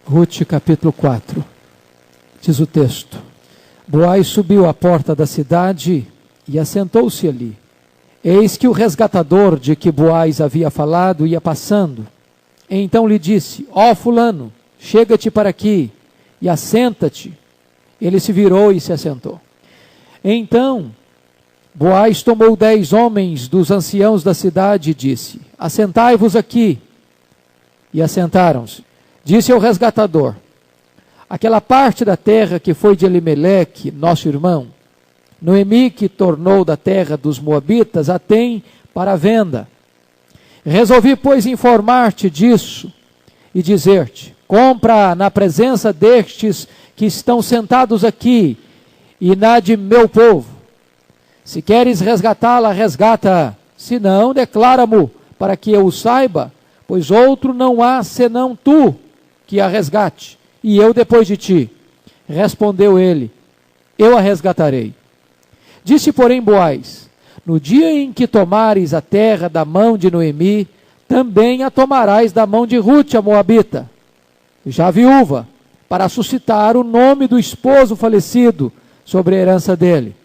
Rute capítulo 4, diz o texto: Boaz subiu à porta da cidade e assentou-se ali. Eis que o resgatador de que Boaz havia falado ia passando. Então lhe disse: Ó fulano, chega-te para aqui e assenta-te. Ele se virou e se assentou. Então Boaz tomou 10 homens dos anciãos da cidade e disse: Assentai-vos aqui. E assentaram-se. Disse ao resgatador: aquela parte da terra que foi de Elimeleque, nosso irmão, Noemi, que tornou da terra dos moabitas, a tem para venda. Resolvi, pois, informar-te disso e dizer-te: compra na presença destes que estão sentados aqui e na de meu povo. Se queres resgatá-la, resgata-a. Se não, declara-mo para que eu o saiba, pois outro não há senão tu que a resgate, e eu depois de ti. Respondeu ele: eu a resgatarei. Disse, porém, Boaz: no dia em que tomares a terra da mão de Noemi, também a tomarás da mão de Rute, a moabita, já viúva, para suscitar o nome do esposo falecido sobre a herança dele.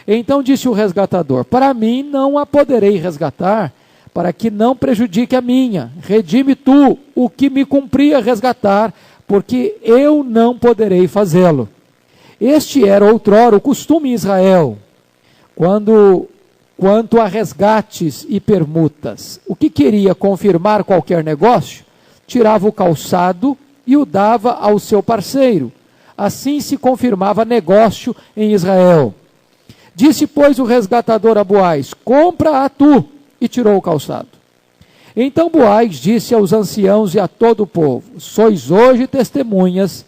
Então disse o resgatador: para mim não a poderei resgatar, para que não prejudique a minha. Redime tu o que me cumpria resgatar, porque eu não poderei fazê-lo. Este era outrora o costume em Israel, quanto a resgates e permutas. O que queria confirmar qualquer negócio, tirava o calçado e o dava ao seu parceiro. Assim se confirmava negócio em Israel. Disse, pois, o resgatador a Boaz: compra-a tu, e tirou o calçado. Então Boaz disse aos anciãos e a todo o povo: sois hoje testemunhas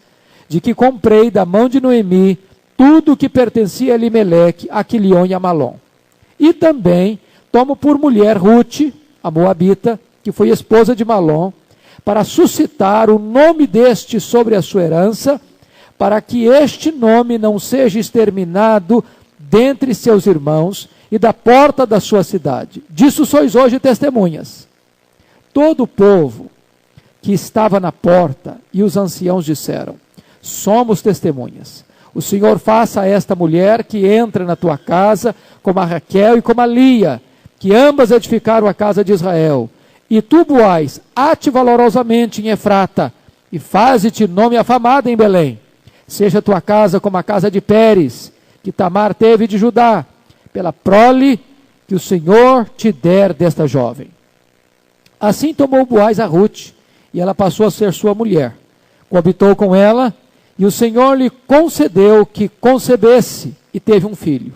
de que comprei da mão de Noemi tudo o que pertencia a Elimeleque, a Quilion e a Malom. E também tomo por mulher Rute, a moabita, que foi esposa de Malom, para suscitar o nome deste sobre a sua herança, para que este nome não seja exterminado dentre seus irmãos e da porta da sua cidade. Disso sois hoje testemunhas. Todo o povo que estava na porta e os anciãos disseram: somos testemunhas. O Senhor faça a esta mulher que entra na tua casa, como a Raquel e como a Lia, que ambas edificaram a casa de Israel. E tu, Boaz, ate valorosamente em Efrata, e faze-te nome afamado em Belém. Seja a tua casa como a casa de Pérez, que Tamar teve de Judá, pela prole que o Senhor te der desta jovem. Assim tomou Boaz a Rute, e ela passou a ser sua mulher. Coabitou com ela, e o Senhor lhe concedeu que concebesse, e teve um filho.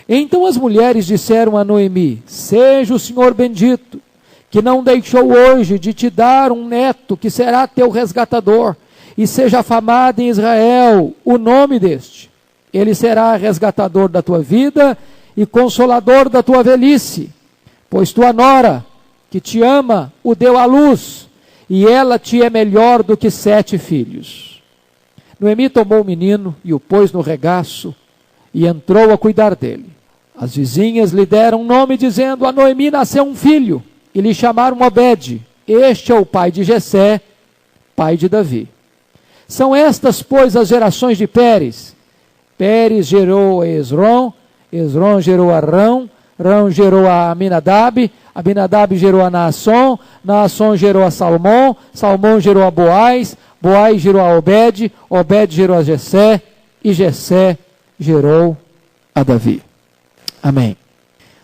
Então as mulheres disseram a Noemi: seja o Senhor bendito, que não deixou hoje de te dar um neto, que será teu resgatador, e seja afamado em Israel o nome deste. Ele será resgatador da tua vida e consolador da tua velhice, pois tua nora, que te ama, o deu à luz, e ela te é melhor do que 7 filhos. Noemi tomou o menino e o pôs no regaço, e entrou a cuidar dele. As vizinhas lhe deram um nome, dizendo: a Noemi nasceu um filho, e lhe chamaram Obed. Este é o pai de Jessé, pai de Davi. São estas, pois, as gerações de Pérez. Pérez gerou a Esrom, Esrom gerou a Rão, Rão gerou a Aminadab, Aminadab gerou a Naasson, Naasson gerou a Salmão, Salmão gerou a Boaz, Boaz gerou a Obed, Obed gerou a Jessé, e Jessé gerou a Davi. Amém.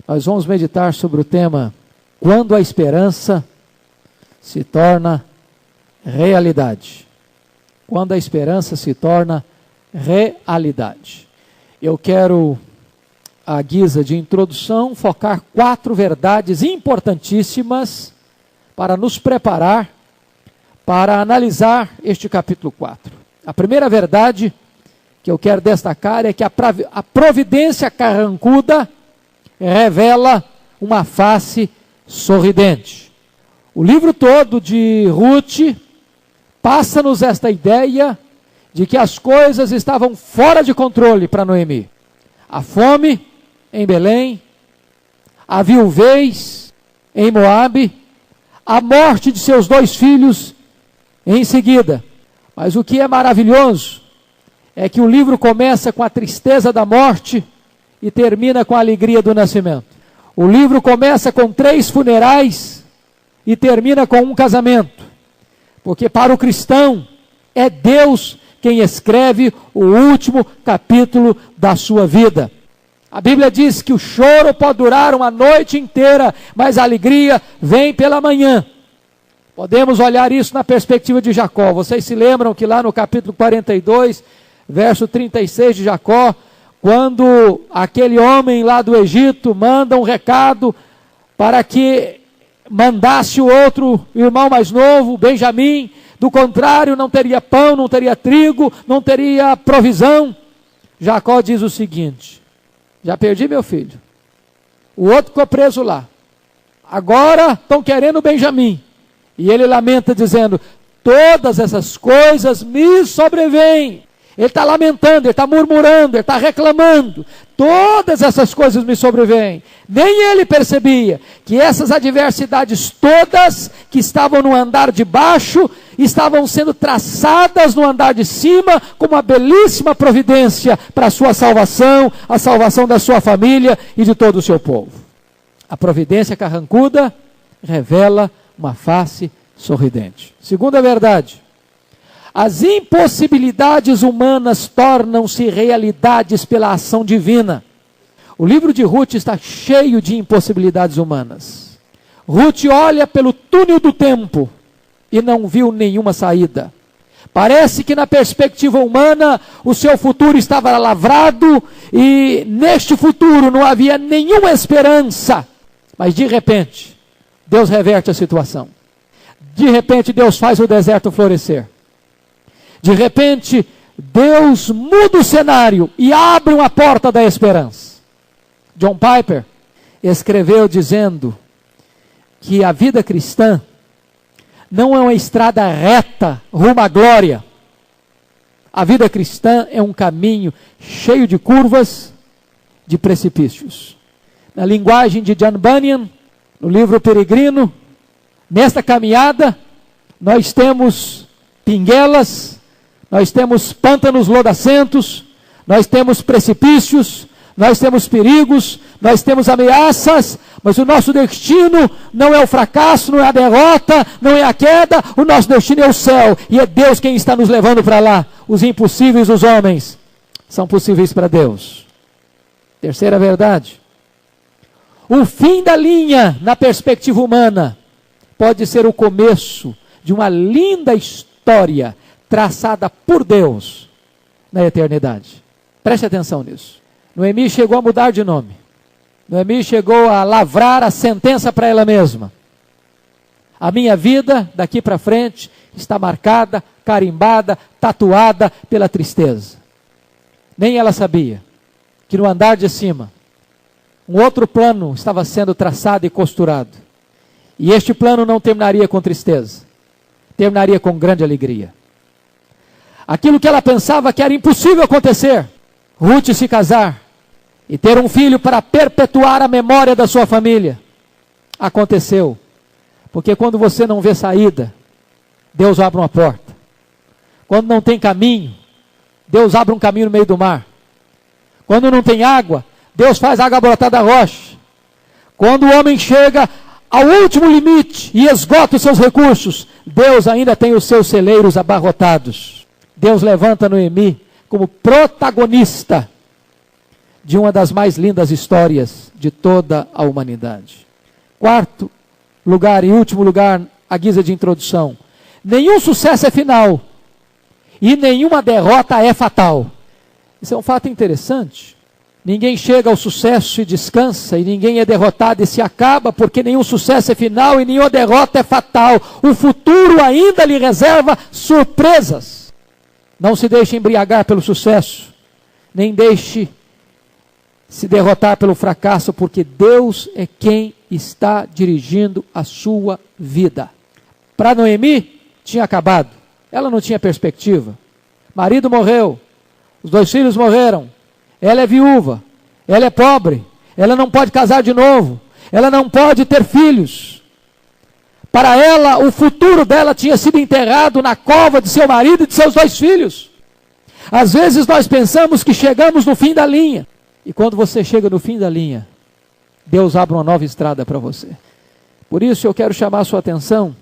Nós vamos meditar sobre o tema: quando a esperança se torna realidade. Quando a esperança se torna realidade. Eu quero, à guisa de introdução, focar 4 verdades importantíssimas para nos preparar para analisar este capítulo 4. A primeira verdade que eu quero destacar é que a providência carrancuda revela uma face sorridente. O livro todo de Rute passa-nos esta ideia de que as coisas estavam fora de controle para Noemi. A fome em Belém, a viuvez em Moabe, a morte de seus 2 filhos em seguida, Mas o que é maravilhoso é que o livro começa com a tristeza da morte e termina com a alegria do nascimento. O livro começa com 3 funerais e termina com um casamento. Porque para o cristão é Deus quem escreve o último capítulo da sua vida. A Bíblia diz que o choro pode durar uma noite inteira, mas a alegria vem pela manhã. Podemos olhar isso na perspectiva de Jacó. Vocês se lembram que lá no capítulo 42, verso 36 de Jacó, quando aquele homem lá do Egito manda um recado para que mandasse o outro irmão mais novo, Benjamim, do contrário não teria pão, não teria trigo, não teria provisão. Jacó diz o seguinte: já perdi meu filho, o outro ficou preso lá, agora estão querendo Benjamim. E ele lamenta dizendo: todas essas coisas me sobrevêm. Ele está lamentando, ele está murmurando, ele está reclamando. Todas essas coisas me sobrevêm. Nem ele percebia que essas adversidades todas que estavam no andar de baixo, estavam sendo traçadas no andar de cima, como uma belíssima providência para a sua salvação, a salvação da sua família e de todo o seu povo. A providência carrancuda revela uma face sorridente. Segunda verdade: as impossibilidades humanas tornam-se realidades pela ação divina. O livro de Ruth está cheio de impossibilidades humanas. Ruth olha pelo túnel do tempo e não viu nenhuma saída. Parece que na perspectiva humana o seu futuro estava lavrado e neste futuro não havia nenhuma esperança. Mas de repente, Deus reverte a situação. De repente Deus faz o deserto florescer. De repente Deus muda o cenário e abre uma porta da esperança. John Piper escreveu dizendo que a vida cristã não é uma estrada reta rumo à glória. A vida cristã é um caminho cheio de curvas, de precipícios. Na linguagem de John Bunyan, no livro Peregrino, nesta caminhada nós temos pinguelas, nós temos pântanos lodacentos, nós temos precipícios, nós temos perigos, nós temos ameaças, mas o nosso destino não é o fracasso, não é a derrota, não é a queda, o nosso destino é o céu, e é Deus quem está nos levando para lá. Os impossíveis dos homens são possíveis para Deus. Terceira verdade: o fim da linha na perspectiva humana pode ser o começo de uma linda história traçada por Deus na eternidade. Preste atenção nisso. Noemi chegou a mudar de nome. Noemi chegou a lavrar a sentença para ela mesma. A minha vida daqui para frente está marcada, carimbada, tatuada pela tristeza. Nem ela sabia que no andar de cima um outro plano estava sendo traçado e costurado. E este plano não terminaria com tristeza, terminaria com grande alegria. Aquilo que ela pensava que era impossível acontecer, Ruth se casar e ter um filho para perpetuar a memória da sua família, aconteceu. Porque quando você não vê saída, Deus abre uma porta. Quando não tem caminho, Deus abre um caminho no meio do mar. Quando não tem água, Deus faz água brotar da rocha. Quando o homem chega ao último limite e esgota os seus recursos, Deus ainda tem os seus celeiros abarrotados. Deus levanta Noemi como protagonista de uma das mais lindas histórias de toda a humanidade. Quarto lugar e último lugar, à guisa de introdução: nenhum sucesso é final e nenhuma derrota é fatal. Isso é um fato interessante. Ninguém chega ao sucesso e descansa, e ninguém é derrotado e se acaba, porque nenhum sucesso é final e nenhuma derrota é fatal. O futuro ainda lhe reserva surpresas. Não se deixe embriagar pelo sucesso, nem deixe se derrotar pelo fracasso, porque Deus é quem está dirigindo a sua vida. Para Noemi, tinha acabado. Ela não tinha perspectiva. Marido morreu, os 2 filhos morreram, ela é viúva, ela é pobre, ela não pode casar de novo, ela não pode ter filhos. Para ela, o futuro dela tinha sido enterrado na cova de seu marido e de seus 2 filhos. Às vezes nós pensamos que chegamos no fim da linha. E quando você chega no fim da linha, Deus abre uma nova estrada para você. Por isso eu quero chamar a sua atenção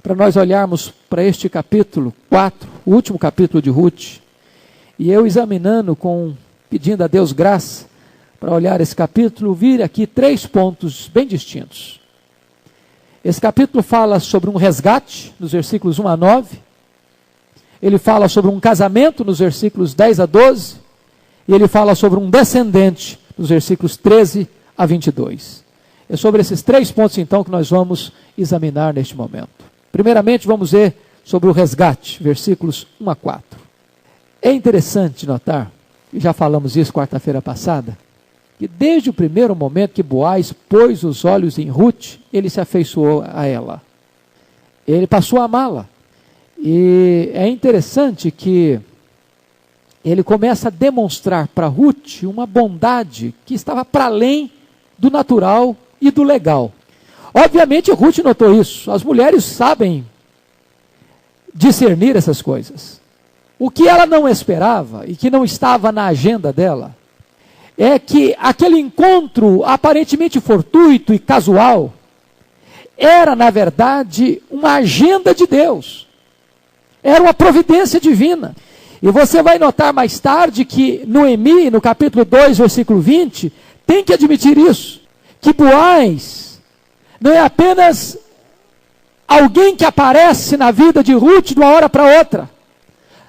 para nós olharmos para este capítulo 4, o último capítulo de Ruth. E eu examinando, pedindo a Deus graça para olhar esse capítulo, vir aqui 3 pontos bem distintos. Esse capítulo fala sobre um resgate, nos versículos 1 a 9. Ele fala sobre um casamento, nos versículos 10 a 12. E ele fala sobre um descendente, nos versículos 13 a 22. É sobre esses 3 pontos, então, que nós vamos examinar neste momento. Primeiramente, vamos ver sobre o resgate, versículos 1 a 4. É interessante notar, e já falamos isso quarta-feira passada, que desde o primeiro momento que Boaz pôs os olhos em Ruth, ele se afeiçoou a ela. Ele passou a amá-la. E é interessante que ele começa a demonstrar para Ruth uma bondade que estava para além do natural e do legal. Obviamente Ruth notou isso. As mulheres sabem discernir essas coisas. O que ela não esperava e que não estava na agenda dela é que aquele encontro aparentemente fortuito e casual era, na verdade, uma agenda de Deus. Era uma providência divina. E você vai notar mais tarde que Noemi, no capítulo 2, versículo 20, tem que admitir isso. Que Boaz não é apenas alguém que aparece na vida de Ruth de uma hora para outra,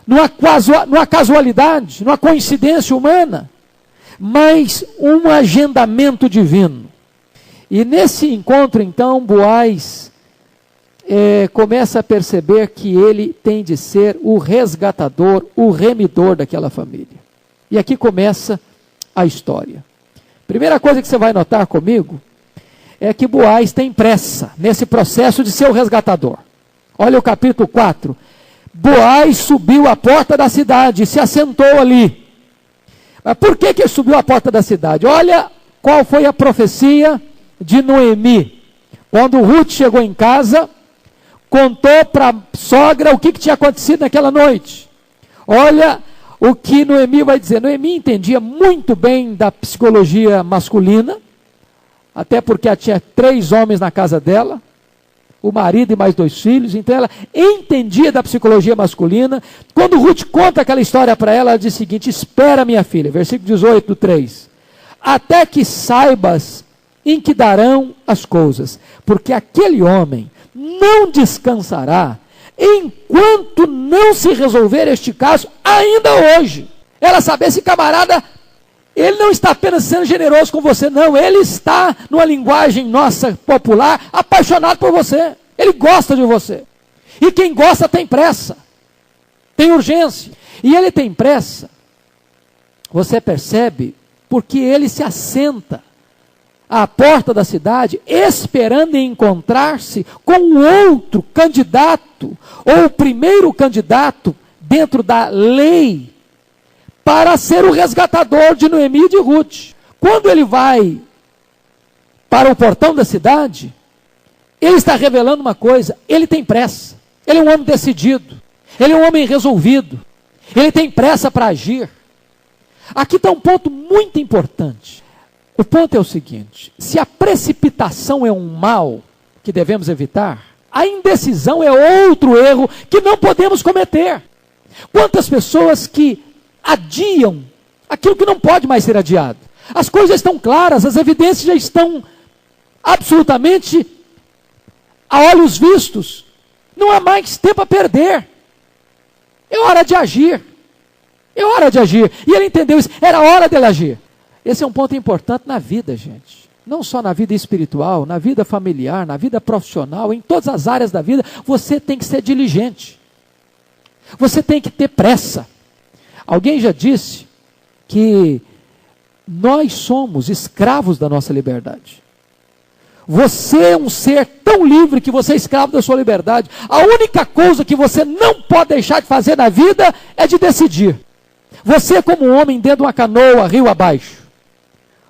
numa casualidade, numa coincidência humana, mas um agendamento divino. E nesse encontro, então, Boaz começa a perceber que ele tem de ser o resgatador, o remidor daquela família. E aqui começa a história. Primeira coisa que você vai notar comigo é que Boaz tem pressa nesse processo de ser o resgatador. Olha o capítulo 4. Boaz subiu à porta da cidade e se assentou ali. Mas por que ele subiu à porta da cidade? Olha qual foi a profecia de Noemi. Quando Ruth chegou em casa, contou para a sogra o que tinha acontecido naquela noite. Olha o que Noemi vai dizer. Noemi entendia muito bem da psicologia masculina, até porque ela tinha 3 homens na casa dela, o marido e mais 2 filhos, então ela entendia da psicologia masculina. Quando Ruth conta aquela história para ela, ela diz o seguinte: espera, minha filha, versículo 18 do 3, até que saibas em que darão as coisas, porque aquele homem não descansará enquanto não se resolver este caso ainda hoje. Ela sabe, esse camarada, ele não está apenas sendo generoso com você, não, ele está, numa linguagem nossa popular, apaixonado por você, ele gosta de você, e quem gosta tem pressa, tem urgência, e ele tem pressa, você percebe, porque ele se assenta à porta da cidade, esperando encontrar-se com um outro candidato, ou o primeiro candidato dentro da lei, para ser o resgatador de Noemi e de Ruth. Quando ele vai para o portão da cidade, ele está revelando uma coisa: ele tem pressa, ele é um homem decidido, ele é um homem resolvido, ele tem pressa para agir. Aqui está um ponto muito importante. O ponto é o seguinte: se a precipitação é um mal que devemos evitar, a indecisão é outro erro que não podemos cometer. Quantas pessoas que adiam aquilo que não pode mais ser adiado? As coisas estão claras, as evidências já estão absolutamente a olhos vistos. Não há mais tempo a perder. É hora de agir. É hora de agir. E ele entendeu isso. Era hora dele agir. Esse é um ponto importante na vida, gente. Não só na vida espiritual, na vida familiar, na vida profissional, em todas as áreas da vida, você tem que ser diligente. Você tem que ter pressa. Alguém já disse que nós somos escravos da nossa liberdade. Você é um ser tão livre que você é escravo da sua liberdade. A única coisa que você não pode deixar de fazer na vida é de decidir. Você, como um homem dentro de uma canoa, rio abaixo,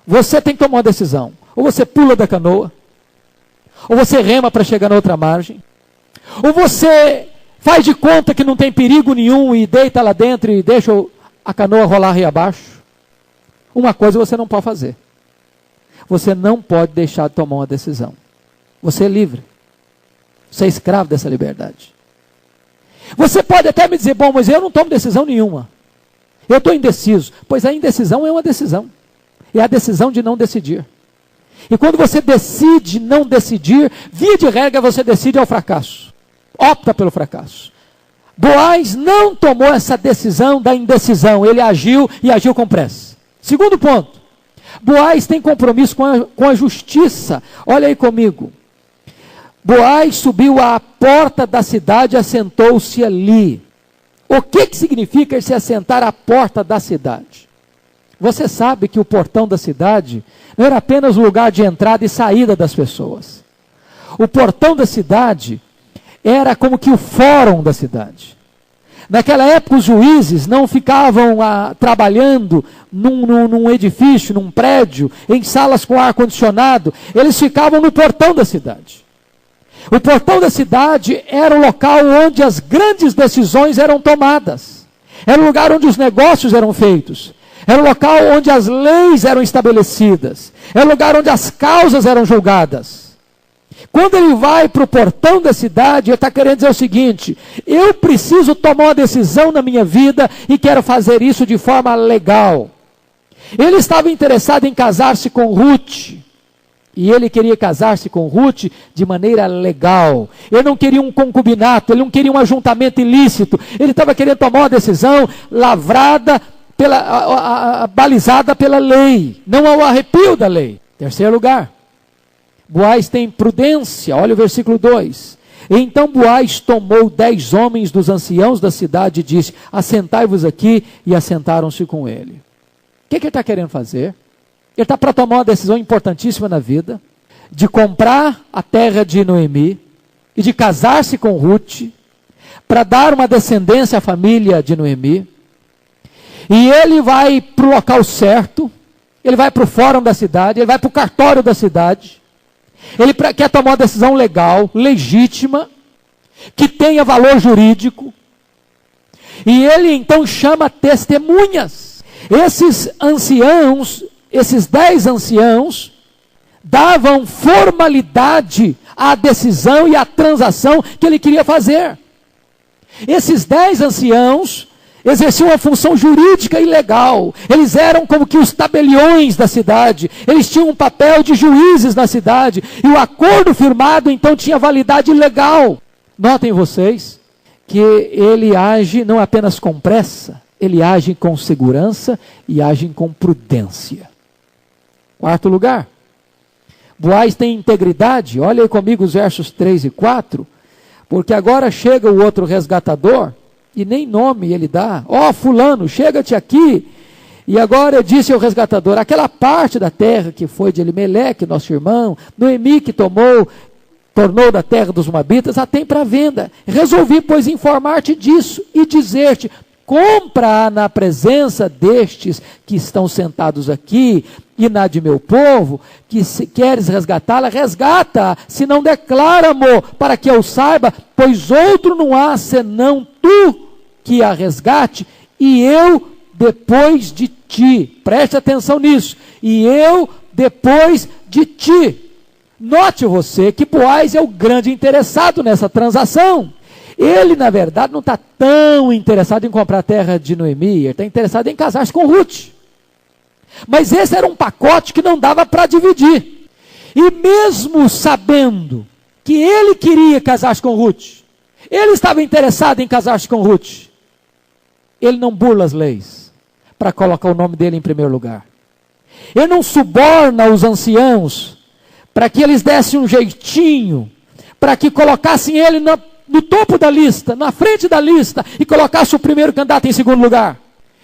você tem que tomar uma decisão. Ou você pula da canoa, Ou você rema para chegar na outra margem? Ou você faz de conta que não tem perigo nenhum e deita lá dentro e deixa a canoa rolar rio abaixo? Uma coisa você não pode fazer. Você não pode deixar de tomar uma decisão. Você é livre. Você é escravo dessa liberdade. Você pode até me dizer, bom, mas eu não tomo decisão nenhuma. Eu estou indeciso. Pois a indecisão é uma decisão. É a decisão de não decidir. E quando você decide não decidir, via de regra você decide ao fracasso. Opta pelo fracasso. Boaz não tomou essa decisão da indecisão. Ele agiu e agiu com pressa. Segundo ponto. Boaz tem compromisso com a justiça. Olha aí comigo. Boaz subiu à porta da cidade e assentou-se ali. O que significa se assentar à porta da cidade? Você sabe que o portão da cidade não era apenas o lugar de entrada e saída das pessoas. O portão da cidade era como que o fórum da cidade. Naquela época os juízes não ficavam trabalhando num edifício, num prédio, em salas com ar-condicionado. Eles ficavam no portão da cidade. O portão da cidade era o local onde as grandes decisões eram tomadas. Era o lugar onde os negócios eram feitos. Era o local onde as leis eram estabelecidas. Era o lugar onde as causas eram julgadas. Quando ele vai para o portão da cidade, ele está querendo dizer o seguinte: eu preciso tomar uma decisão na minha vida e quero fazer isso de forma legal. Ele estava interessado em casar-se com Ruth. E ele queria casar-se com Ruth de maneira legal. Ele não queria um concubinato, ele não queria um ajuntamento ilícito. Ele estava querendo tomar uma decisão lavrada, balizada pela lei, não ao arrepio da lei. Terceiro lugar, Boaz tem prudência. Olha o versículo 2. Então Boaz tomou 10 homens dos anciãos da cidade e disse: assentai-vos aqui, e assentaram-se com ele. O que ele está querendo fazer? Ele está para tomar uma decisão importantíssima na vida, de comprar a terra de Noemi, e de casar-se com Ruth, para dar uma descendência à família de Noemi. E ele vai para o local certo, ele vai para o fórum da cidade, ele vai para o cartório da cidade. Ele quer tomar uma decisão legal, legítima, que tenha valor jurídico. E ele então chama testemunhas. Esses anciãos, esses 10 anciãos, davam formalidade à decisão e à transação que ele queria fazer. Esses 10 anciãos exerciam uma função jurídica e legal. Eles eram como que os tabeliões da cidade. Eles tinham um papel de juízes na cidade. E o acordo firmado então tinha validade legal. Notem vocês que ele age não apenas com pressa, ele age com segurança e age com prudência. Quarto lugar, Boaz tem integridade. Olha aí comigo os versos 3 e 4, porque agora chega o outro resgatador, e nem nome ele dá. Ó, fulano, chega-te aqui. E agora disse ao resgatador: aquela parte da terra que foi de Elimeleque, nosso irmão, Noemi que tornou da terra dos Moabitas, a tem para venda. Resolvi, pois, informar-te disso e dizer-te: compra-a na presença destes que estão sentados aqui e na de meu povo, que se queres resgatá-la, resgata-a, se não declara amor, para que eu saiba, pois outro não há senão tu que a resgate, e eu depois de ti. Preste atenção nisso. E eu depois de ti. Note você que Boaz é o grande interessado nessa transação. Ele, na verdade, não está tão interessado em comprar a terra de Noemi, ele está interessado em casar-se com Ruth. Mas esse era um pacote que não dava para dividir. E mesmo sabendo que ele queria casar-se com Ruth, ele estava interessado em casar-se com Ruth, ele não burla as leis para colocar o nome dele em primeiro lugar. Ele não suborna os anciãos para que eles dessem um jeitinho, para que colocassem ele no topo da lista, na frente da lista, e colocasse o primeiro candidato em segundo lugar.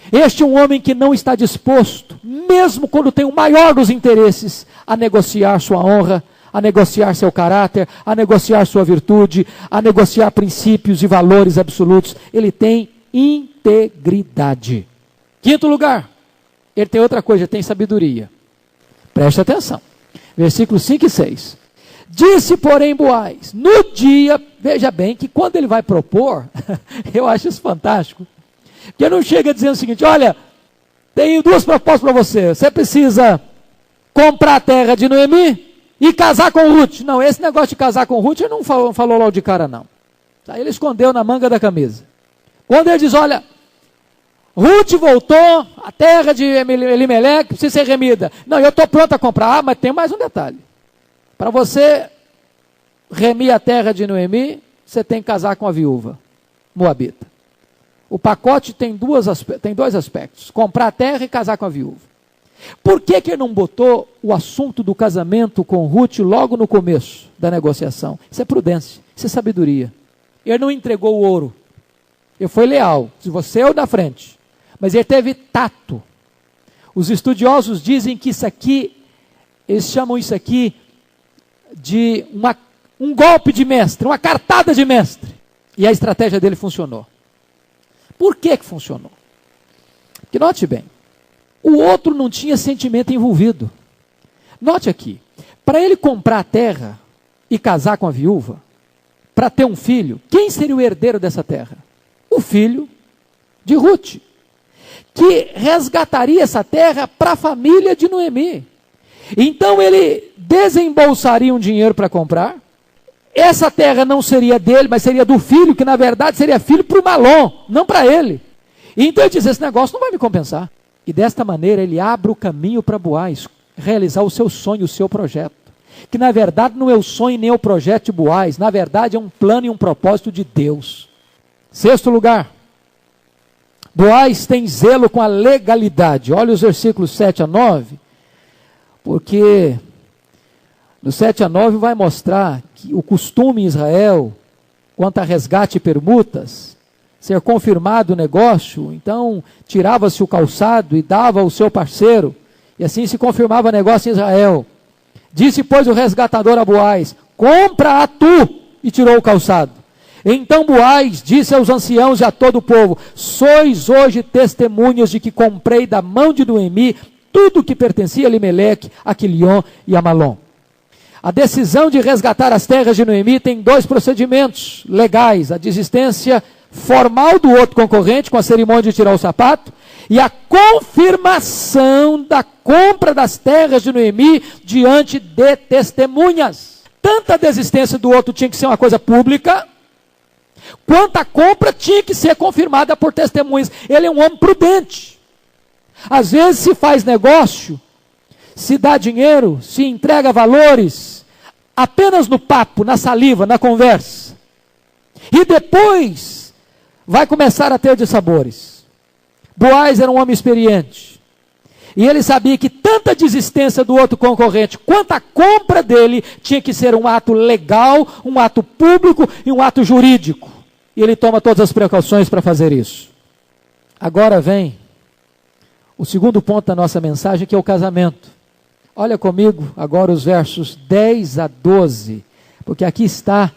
Este é um homem que não está disposto, mesmo quando tem o maior dos interesses, a negociar sua honra, a negociar seu caráter, a negociar sua virtude, a negociar princípios e valores absolutos. Ele tem integridade. Quinto lugar, ele tem outra coisa, ele tem sabedoria. Preste atenção. Versículos 5 e 6. Disse, porém, Boaz, no dia, veja bem que quando ele vai propor, eu acho isso fantástico, porque não chega dizendo o seguinte: olha, tenho duas propostas para você, você precisa comprar a terra de Noemi e casar com Ruth. Não, esse negócio de casar com Ruth ele não falou logo de cara não. Aí ele escondeu na manga da camisa. Quando ele diz, olha, Ruth voltou, a terra de Elimeleque precisa ser remida. Não, eu estou pronto a comprar. Ah, mas tem mais um detalhe. Para você remir a terra de Noemi, você tem que casar com a viúva moabita. O pacote tem dois aspectos: comprar a terra e casar com a viúva. Por que ele não botou o assunto do casamento com Ruth logo no começo da negociação? Isso é prudência, isso é sabedoria. Ele não entregou o ouro. Ele foi leal, se você ou na frente. Mas ele teve tato. Os estudiosos dizem que isso aqui, eles chamam isso aqui de um golpe de mestre, uma cartada de mestre. E a estratégia dele funcionou. Por que funcionou? Porque note bem, o outro não tinha sentimento envolvido. Note aqui, para ele comprar a terra e casar com a viúva, para ter um filho, quem seria o herdeiro dessa terra? O filho de Ruth, que resgataria essa terra para a família de Noemi. Então ele desembolsaria um dinheiro para comprar. Essa terra não seria dele, mas seria do filho, que na verdade seria filho para o Malom, não para ele. Então ele diz, esse negócio não vai me compensar. E desta maneira ele abre o caminho para Boaz realizar o seu sonho, o seu projeto. Que na verdade não é o sonho nem o projeto de Boaz, na verdade é um plano e um propósito de Deus. Sexto lugar, Boaz tem zelo com a legalidade. Olha os versículos 7 a 9, porque no 7 a 9 vai mostrar que o costume em Israel, quanto a resgate e permutas, ser confirmado o negócio, então tirava-se o calçado e dava ao seu parceiro, e assim se confirmava o negócio em Israel. Disse, pois, o resgatador a Boaz, compra-a tu, e tirou o calçado. Então Boaz disse aos anciãos e a todo o povo, sois hoje testemunhas de que comprei da mão de Noemi tudo o que pertencia a Elimeleque, a Quilion e a Malom. A decisão de resgatar as terras de Noemi tem dois procedimentos legais: a desistência formal do outro concorrente, com a cerimônia de tirar o sapato, e a confirmação da compra das terras de Noemi diante de testemunhas. Tanto a desistência do outro tinha que ser uma coisa pública, quanto a compra tinha que ser confirmada por testemunhas. Ele é um homem prudente. Às vezes se faz negócio, se dá dinheiro, se entrega valores, apenas no papo, na saliva, na conversa. E depois vai começar a ter dissabores. Boaz era um homem experiente. E ele sabia que tanto a desistência do outro concorrente, quanto a compra dele, tinha que ser um ato legal, um ato público e um ato jurídico. E ele toma todas as precauções para fazer isso. Agora vem o segundo ponto da nossa mensagem, que é o casamento. Olha comigo agora os versos 10 a 12, porque aqui está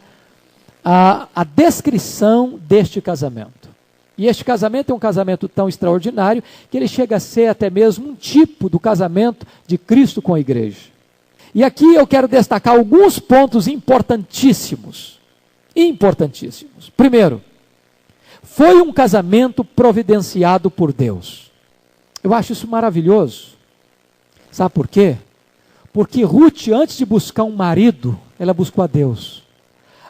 a descrição deste casamento. E este casamento é um casamento tão extraordinário que ele chega a ser até mesmo um tipo do casamento de Cristo com a igreja. E aqui eu quero destacar alguns pontos importantíssimos. Importantíssimos. Primeiro, foi um casamento providenciado por Deus. Eu acho isso maravilhoso. Sabe por quê? Porque Ruth, antes de buscar um marido, ela buscou a Deus.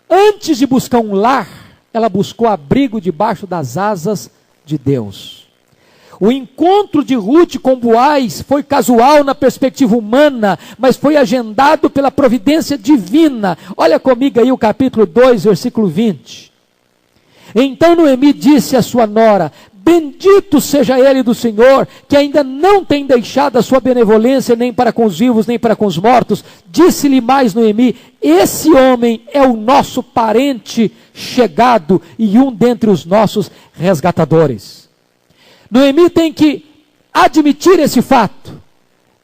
Antes de buscar um lar, ela buscou abrigo debaixo das asas de Deus. O encontro de Ruth com Boaz foi casual na perspectiva humana, mas foi agendado pela providência divina. Olha comigo aí o capítulo 2, versículo 20. Então Noemi disse à sua nora, bendito seja ele do Senhor, que ainda não tem deixado a sua benevolência nem para com os vivos, nem para com os mortos. Disse-lhe mais Noemi, esse homem é o nosso parente chegado e um dentre os nossos resgatadores. Noemi tem que admitir esse fato,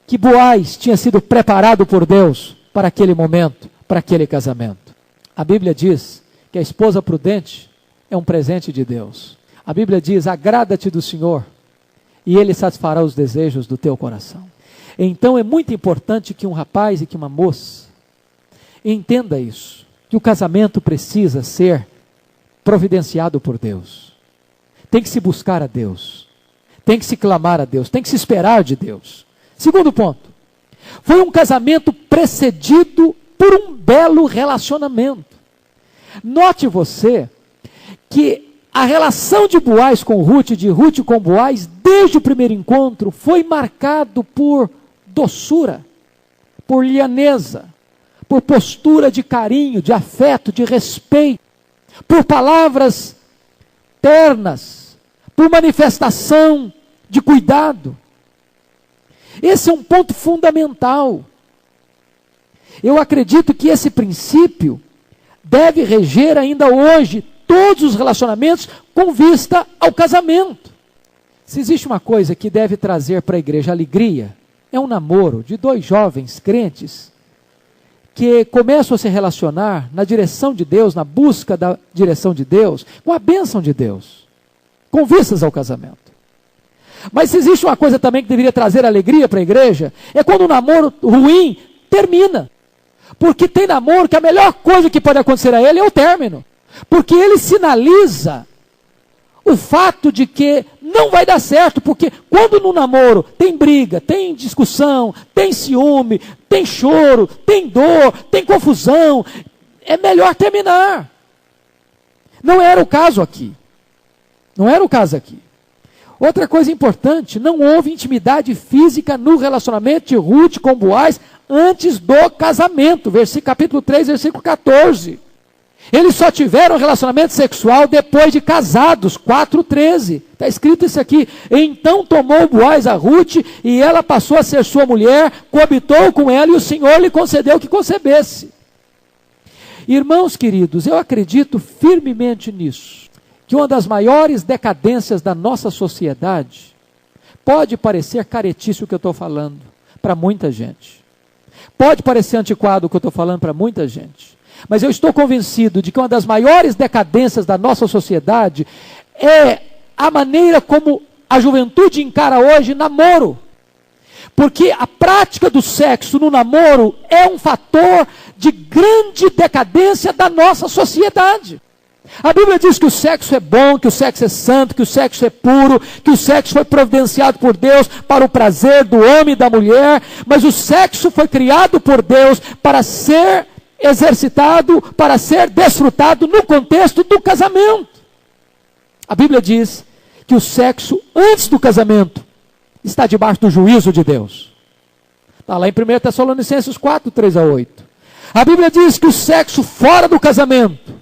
que Boaz tinha sido preparado por Deus para aquele momento, para aquele casamento. A Bíblia diz que a esposa prudente é um presente de Deus. A Bíblia diz, agrada-te do Senhor, e Ele satisfará os desejos do teu coração. Então é muito importante que um rapaz e que uma moça, Entenda isso, que o casamento precisa ser providenciado por Deus. Tem que se buscar a Deus, tem que se clamar a Deus, tem que se esperar de Deus. Segundo ponto, foi um casamento precedido por um belo relacionamento. Note você que a relação de Boaz com Ruth, de Ruth com Boaz, desde o primeiro encontro, foi marcado por doçura, por lhaneza, por postura de carinho, de afeto, de respeito, por palavras ternas, por manifestação de cuidado. Esse é um ponto fundamental. Eu acredito que esse princípio deve reger ainda hoje todos os relacionamentos com vista ao casamento. Se existe uma coisa que deve trazer para a igreja alegria, é um namoro de dois jovens crentes que começam a se relacionar na direção de Deus, na busca da direção de Deus, com a bênção de Deus, com vistas ao casamento. Mas se existe uma coisa também que deveria trazer alegria para a igreja, é quando o namoro ruim termina. Porque tem namoro que a melhor coisa que pode acontecer a ele é o término. Porque ele sinaliza o fato de que não vai dar certo. Porque quando no namoro tem briga, tem discussão, tem ciúme, tem choro, tem dor, tem confusão, é melhor terminar. Não era o caso aqui. Não era o caso aqui. Outra coisa importante, não houve intimidade física no relacionamento de Ruth com Boaz antes do casamento. Capítulo 3, versículo 14. Eles só tiveram relacionamento sexual depois de casados, 4:13. Está escrito isso aqui. Então tomou Boaz a Ruth e ela passou a ser sua mulher, coabitou com ela e o Senhor lhe concedeu que concebesse. Irmãos queridos, eu acredito firmemente nisso. Que uma das maiores decadências da nossa sociedade, pode parecer caretice o que eu estou falando para muita gente. Pode parecer antiquado o que eu estou falando para muita gente. Mas eu estou convencido de que uma das maiores decadências da nossa sociedade é a maneira como a juventude encara hoje namoro. Porque a prática do sexo no namoro é um fator de grande decadência da nossa sociedade. A Bíblia diz que o sexo é bom, que o sexo é santo, que o sexo é puro, que o sexo foi providenciado por Deus para o prazer do homem e da mulher, mas o sexo foi criado por Deus para ser exercitado, para ser desfrutado no contexto do casamento. A Bíblia diz que o sexo antes do casamento está debaixo do juízo de Deus. Está lá em 1 Tessalonicenses 4, 3-8. A Bíblia diz que o sexo fora do casamento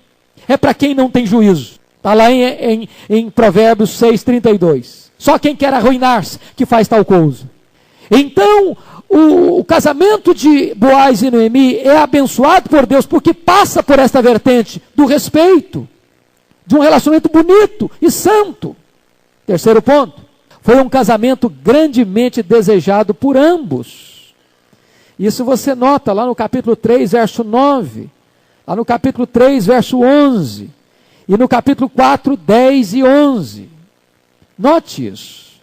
é para quem não tem juízo. Está lá em Provérbios 6:32. Só quem quer arruinar-se que faz tal coisa. Então, o casamento de Boaz e Noemi é abençoado por Deus, porque passa por esta vertente do respeito, de um relacionamento bonito e santo. Terceiro ponto, foi um casamento grandemente desejado por ambos. Isso você nota lá no capítulo 3, verso 9. Lá no capítulo 3, verso 11, e no capítulo 4, 10 e 11. Note isso.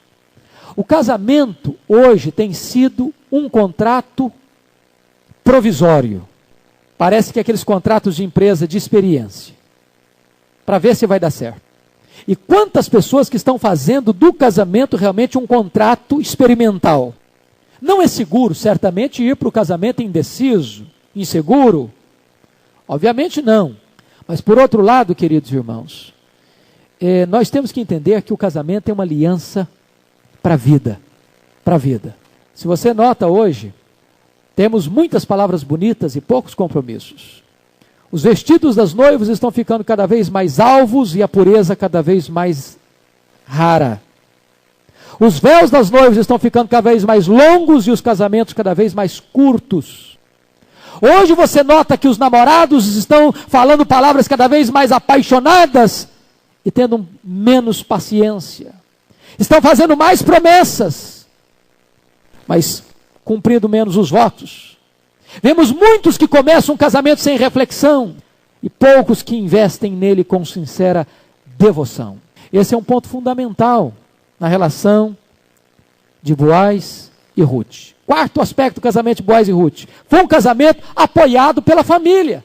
O casamento hoje tem sido um contrato provisório. Parece que aqueles contratos de empresa de experiência, para ver se vai dar certo. E quantas pessoas que estão fazendo do casamento realmente um contrato experimental. Não é seguro, certamente, ir para o casamento indeciso, inseguro. Obviamente não, mas por outro lado, queridos irmãos, nós temos que entender que o casamento é uma aliança para a vida, para a vida. Se você nota hoje, temos muitas palavras bonitas e poucos compromissos. Os vestidos das noivas estão ficando cada vez mais alvos e a pureza cada vez mais rara. Os véus das noivas estão ficando cada vez mais longos e os casamentos cada vez mais curtos. Hoje você nota que os namorados estão falando palavras cada vez mais apaixonadas e tendo menos paciência. Estão fazendo mais promessas, mas cumprindo menos os votos. Vemos muitos que começam um casamento sem reflexão e poucos que investem nele com sincera devoção. Esse é um ponto fundamental na relação de Boaz e Ruth. Quarto aspecto do casamento de Boaz e Ruth. Foi um casamento apoiado pela família.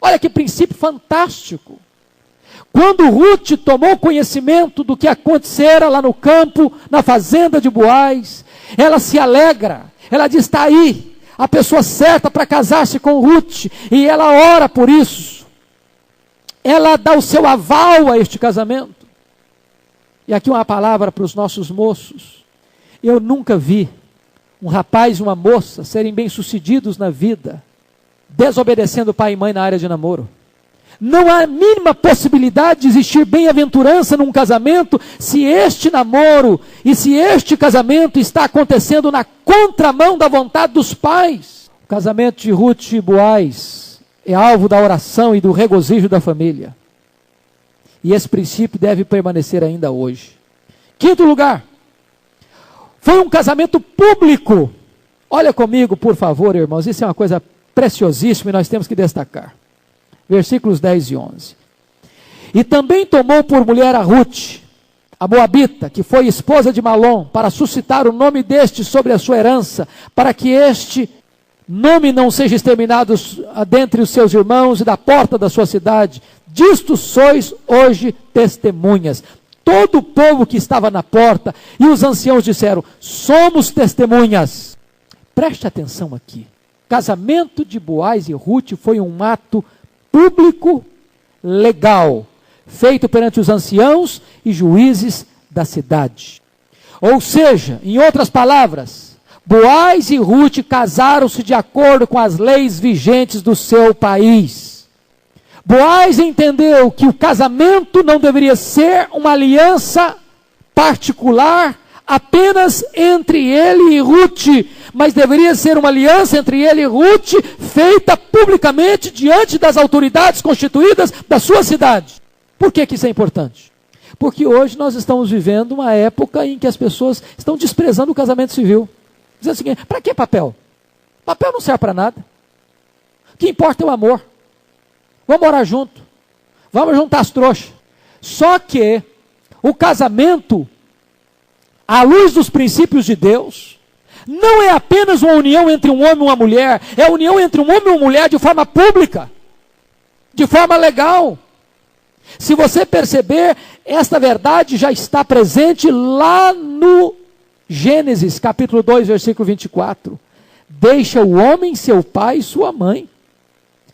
Olha que princípio fantástico. Quando Ruth tomou conhecimento do que acontecera lá no campo, na fazenda de Boaz, ela se alegra. Ela diz, está aí a pessoa certa para casar-se com Ruth. E ela ora por isso. Ela dá o seu aval a este casamento. E aqui uma palavra para os nossos moços. Eu nunca vi um rapaz e uma moça serem bem-sucedidos na vida, desobedecendo pai e mãe na área de namoro. Não há a mínima possibilidade de existir bem-aventurança num casamento se este namoro e se este casamento está acontecendo na contramão da vontade dos pais. O casamento de Ruth e Boaz é alvo da oração e do regozijo da família. E esse princípio deve permanecer ainda hoje. Quinto lugar, foi um casamento público. Olha comigo, por favor, irmãos, isso é uma coisa preciosíssima e nós temos que destacar. Versículos 10 e 11. E também tomou por mulher a Ruth, a moabita, que foi esposa de Malom, para suscitar o nome deste sobre a sua herança, para que este nome não seja exterminado dentre os seus irmãos e da porta da sua cidade. Disto sois hoje testemunhas. Todo o povo que estava na porta e os anciãos disseram, somos testemunhas. Preste atenção aqui. O casamento de Boaz e Ruth foi um ato público, legal, feito perante os anciãos e juízes da cidade. Ou seja, em outras palavras, Boaz e Ruth casaram-se de acordo com as leis vigentes do seu país. Boaz entendeu que o casamento não deveria ser uma aliança particular apenas entre ele e Ruth, mas deveria ser uma aliança entre ele e Ruth, feita publicamente diante das autoridades constituídas da sua cidade. Por que isso é importante? Porque hoje nós estamos vivendo uma época em que as pessoas estão desprezando o casamento civil. Dizendo o seguinte, para que papel? Papel não serve para nada. O que importa é o amor. Vamos morar junto. Vamos juntar as trouxas. Só que o casamento, à luz dos princípios de Deus, não é apenas uma união entre um homem e uma mulher, é a união entre um homem e uma mulher de forma pública, de forma legal. Se você perceber, esta verdade já está presente lá no Gênesis, capítulo 2, versículo 24. Deixa o homem, seu pai e sua mãe,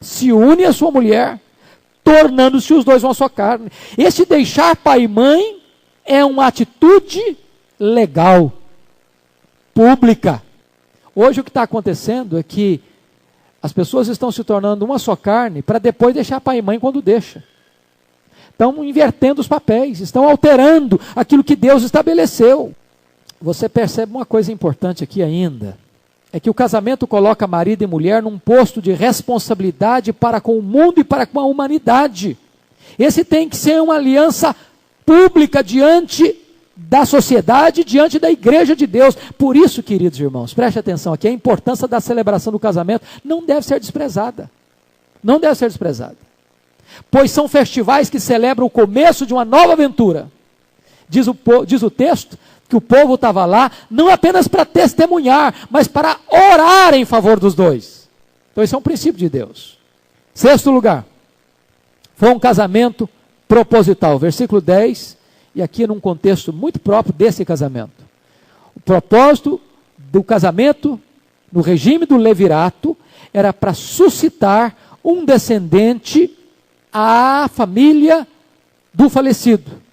se une à sua mulher, tornando-se os dois uma só carne. Esse deixar pai e mãe é uma atitude legal, pública. Hoje o que está acontecendo é que as pessoas estão se tornando uma só carne para depois deixar pai e mãe quando deixa. Estão invertendo os papéis, estão alterando aquilo que Deus estabeleceu. Você percebe uma coisa importante aqui ainda, é que o casamento coloca marido e mulher num posto de responsabilidade para com o mundo e para com a humanidade. Esse tem que ser uma aliança pública diante da sociedade, diante da igreja de Deus. Por isso, queridos irmãos, preste atenção aqui, a importância da celebração do casamento não deve ser desprezada. Não deve ser desprezada. Pois são festivais que celebram o começo de uma nova aventura. Diz o texto que o povo estava lá, não apenas para testemunhar, mas para orar em favor dos dois. Então esse é um princípio de Deus. Sexto lugar, foi um casamento proposital. Versículo 10, e aqui num contexto muito próprio desse casamento. O propósito do casamento, no regime do levirato, era para suscitar um descendente à família do falecido.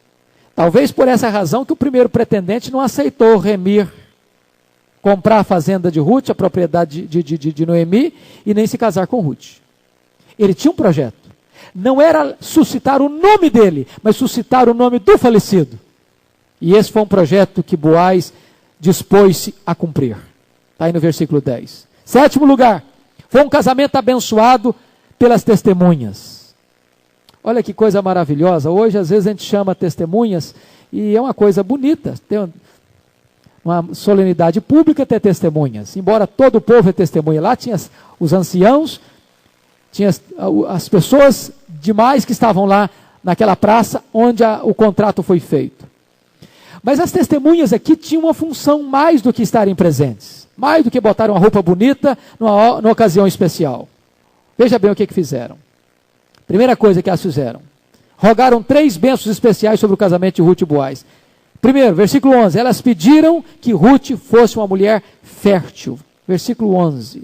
Talvez por essa razão que o primeiro pretendente não aceitou remir, comprar a fazenda de Ruth, a propriedade de Noemi, e nem se casar com Ruth. Ele tinha um projeto. Não era suscitar o nome dele, mas suscitar o nome do falecido. E esse foi um projeto que Boaz dispôs-se a cumprir. Está aí no versículo 10. Sétimo lugar, foi um casamento abençoado pelas testemunhas. Olha que coisa maravilhosa. Hoje, às vezes, a gente chama testemunhas e é uma coisa bonita. Tem uma solenidade pública ter testemunhas. Embora todo o povo é testemunha. Lá tinha os anciãos, tinha as pessoas demais que estavam lá naquela praça onde o contrato foi feito. Mas as testemunhas aqui tinham uma função mais do que estarem presentes, mais do que botar uma roupa bonita numa ocasião especial. Veja bem o que fizeram. Primeira coisa que elas fizeram: rogaram 3 bênçãos especiais sobre o casamento de Ruth e Boaz. Primeiro, versículo 11, elas pediram que Ruth fosse uma mulher fértil. Versículo 11,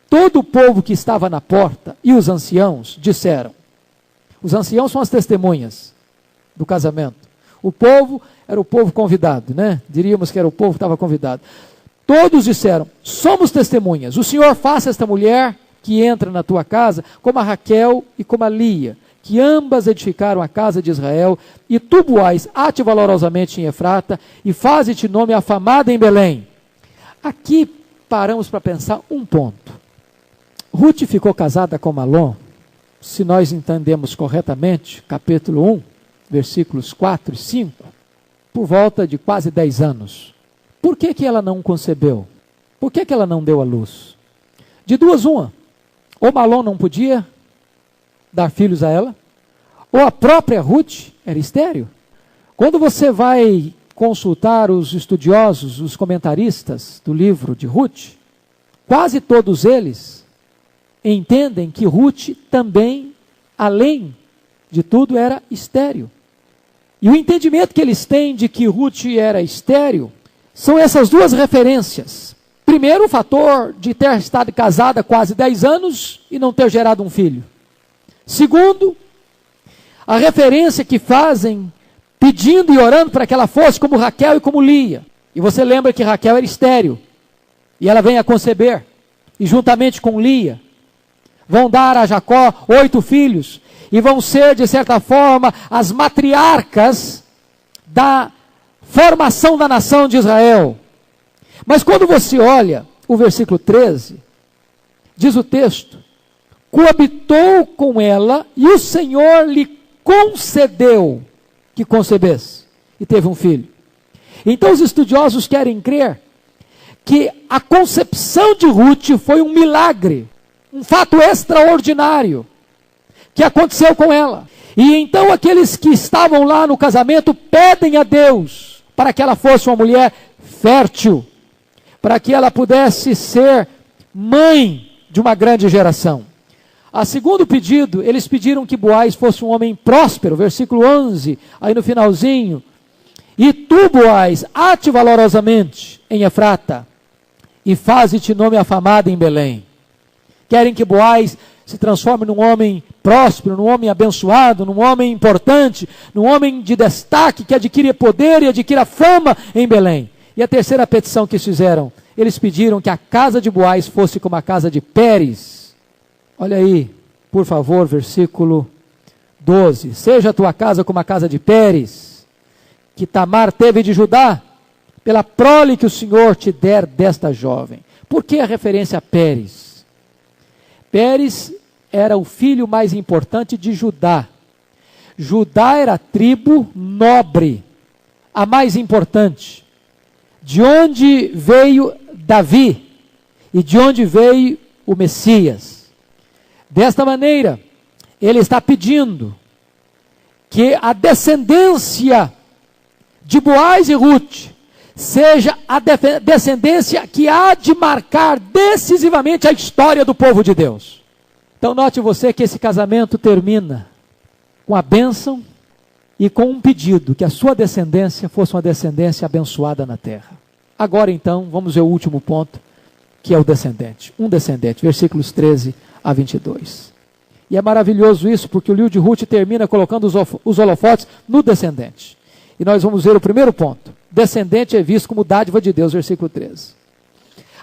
todo o povo que estava na porta e os anciãos disseram. Os anciãos são as testemunhas do casamento. O povo era o povo convidado, né? Diríamos que era o povo que estava convidado. Todos disseram, somos testemunhas. O Senhor faça esta mulher que entra na tua casa como a Raquel e como a Lia, que ambas edificaram a casa de Israel, e tu, Boaz, ate valorosamente em Efrata, e faze-te nome afamada em Belém. Aqui paramos para pensar um ponto. Ruth ficou casada com Malom, se nós entendemos corretamente, capítulo 1, versículos 4 e 5, por volta de quase 10 anos. Por que ela não concebeu? Por que ela não deu à luz? De duas uma, ou Malom não podia dar filhos a ela, ou a própria Ruth era estéril. Quando você vai consultar os estudiosos, os comentaristas do livro de Ruth, quase todos eles entendem que Ruth também, além de tudo, era estéril. E o entendimento que eles têm de que Ruth era estéril são essas duas referências. Primeiro, o fator de ter estado casada quase 10 anos e não ter gerado um filho. Segundo, a referência que fazem pedindo e orando para que ela fosse como Raquel e como Lia. E você lembra que Raquel era estéril. E ela vem a conceber. E juntamente com Lia, vão dar a Jacó 8 filhos. E vão ser, de certa forma, as matriarcas da formação da nação de Israel. Mas quando você olha o versículo 13, diz o texto, coabitou com ela e o Senhor lhe concedeu que concebesse e teve um filho. Então os estudiosos querem crer que a concepção de Ruth foi um milagre, um fato extraordinário que aconteceu com ela. E então aqueles que estavam lá no casamento pedem a Deus para que ela fosse uma mulher fértil, para que ela pudesse ser mãe de uma grande geração. A segundo pedido, eles pediram que Boaz fosse um homem próspero, versículo 11, aí no finalzinho. E tu, Boaz, ate valorosamente em Efrata, e faze-te nome afamado em Belém. Querem que Boaz se transforme num homem próspero, num homem abençoado, num homem importante, num homem de destaque, que adquire poder e adquira fama em Belém. E a terceira petição que fizeram, eles pediram que a casa de Boaz fosse como a casa de Pérez. Olha aí, por favor, versículo 12. Seja a tua casa como a casa de Pérez, que Tamar teve de Judá, pela prole que o Senhor te der desta jovem. Por que a referência a Pérez? Pérez era o filho mais importante de Judá. Judá era a tribo nobre, a mais importante. De onde veio Davi e de onde veio o Messias. Desta maneira, ele está pedindo que a descendência de Boaz e Ruth seja a descendência que há de marcar decisivamente a história do povo de Deus. Então note você que esse casamento termina com a bênção e com um pedido, que a sua descendência fosse uma descendência abençoada na terra. Agora então, vamos ver o último ponto, que é o descendente. Um descendente, versículos 13 a 22. E é maravilhoso isso, porque o livro de Ruth termina colocando os holofotes no descendente. E nós vamos ver o primeiro ponto. Descendente é visto como dádiva de Deus, versículo 13.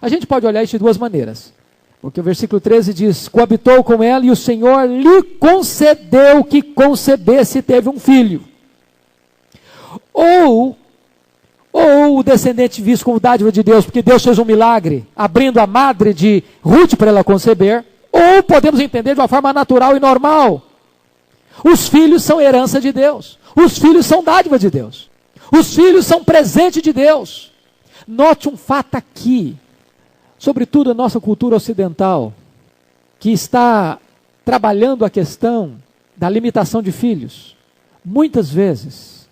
A gente pode olhar isso de duas maneiras. Porque o versículo 13 diz, coabitou com ela e o Senhor lhe concedeu que concebesse e teve um filho. Ou o descendente visto como dádiva de Deus, porque Deus fez um milagre, abrindo a madre de Ruth para ela conceber. Ou podemos entender de uma forma natural e normal. Os filhos são herança de Deus. Os filhos são dádiva de Deus. Os filhos são presente de Deus. Note um fato aqui, sobretudo a nossa cultura ocidental, que está trabalhando a questão da limitação de filhos. Muitas vezes,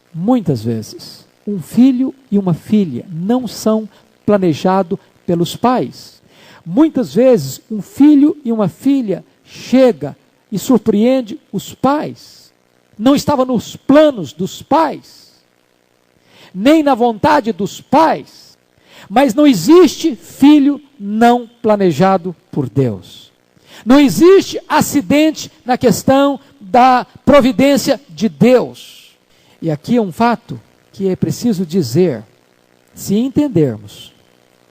um filho e uma filha não são planejados pelos pais. Muitas vezes, um filho e uma filha chega e surpreende os pais. Não estava nos planos dos pais, nem na vontade dos pais. Mas não existe filho não planejado por Deus. Não existe acidente na questão da providência de Deus. E aqui é um fato que é preciso dizer. Se entendermos